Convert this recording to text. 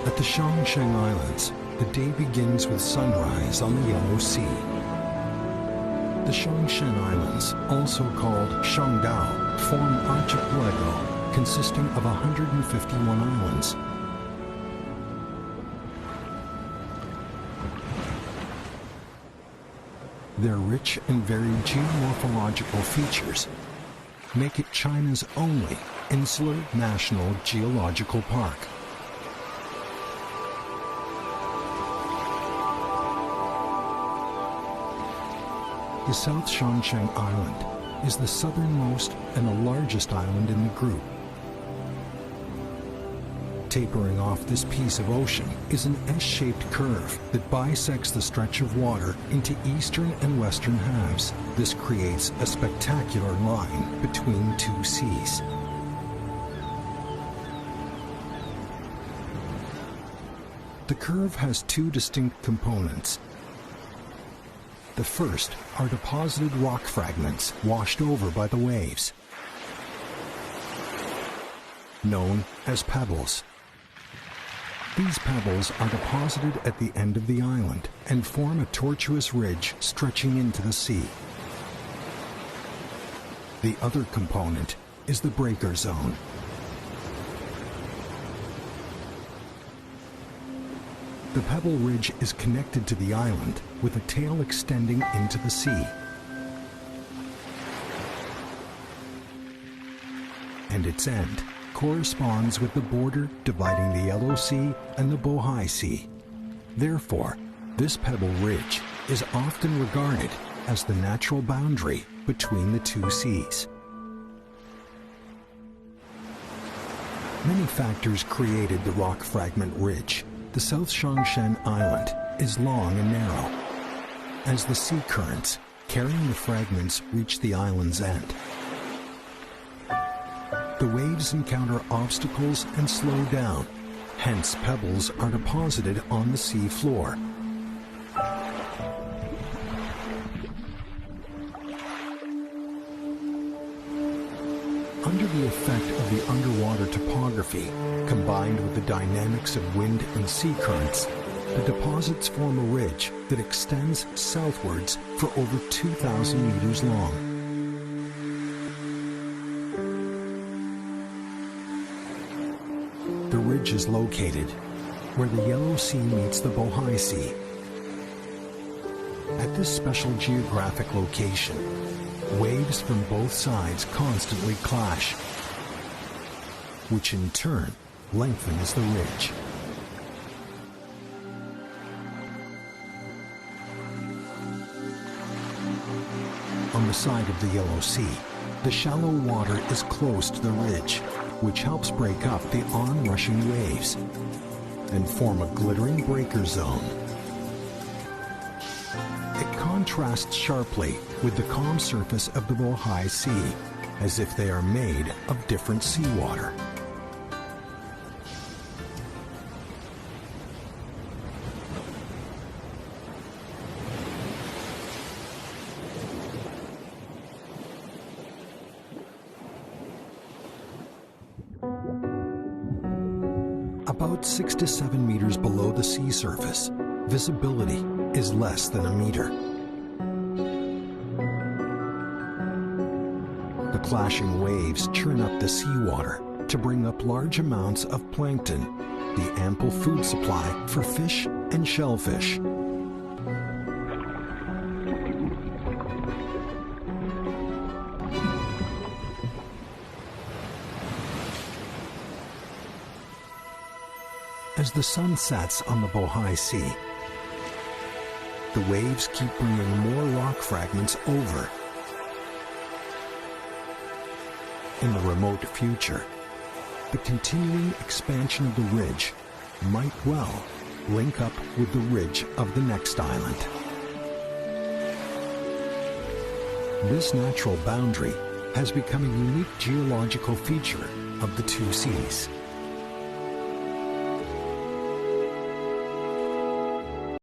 At the Changdao Islands, the day begins with sunrise on the Yellow Sea. The Changdao Islands, also called Changdao, form an archipelago consisting of 151 islands. Their rich and varied geomorphological features make it China's only insular national geological park. The South Changdao Island is the southernmost and the largest island in the group. Tapering off this piece of ocean is an S-shaped curve that bisects the stretch of water into eastern and western halves. This creates a spectacular line between two seas. The curve has two distinct components. The first are deposited rock fragments washed over by the waves, known as pebbles. These pebbles are deposited at the end of the island and form a tortuous ridge stretching into the sea. The other component is the breaker zone. The pebble ridge is connected to the island with a tail extending into the sea. And its end corresponds with the border dividing the Yellow Sea and the Bohai Sea. Therefore, this pebble ridge is often regarded as the natural boundary between the two seas. Many factors created the rock fragment ridge. The South Changdao Island is long and narrow, as the sea currents carrying the fragments reach the island's end. The waves encounter obstacles and slow down, hence pebbles are deposited on the sea floor. Under the effect of the underwater topography, combined with the dynamics of wind and sea currents, the deposits form a ridge that extends southwards for over 2,000 meters long. The ridge is located where the Yellow Sea meets the Bohai Sea. At this special geographic location, waves from both sides constantly clash, which in turn lengthens the ridge. On the side of the Yellow Sea, the shallow water is close to the ridge, which helps break up the onrushing waves and form a glittering breaker zone. It contrasts sharply with the calm surface of the Bohai Sea, as if they are made of different seawater. About 6 to 7 meters below the sea surface, visibility is less than a meter. The clashing waves churn up the seawater to bring up large amounts of plankton, the ample food supply for fish and shellfish. As the sun sets on the Bohai Sea, the waves keep bringing more rock fragments over. In the remote future, the continuing expansion of the ridge might well link up with the ridge of the next island. This natural boundary has become a unique geological feature of the two seas.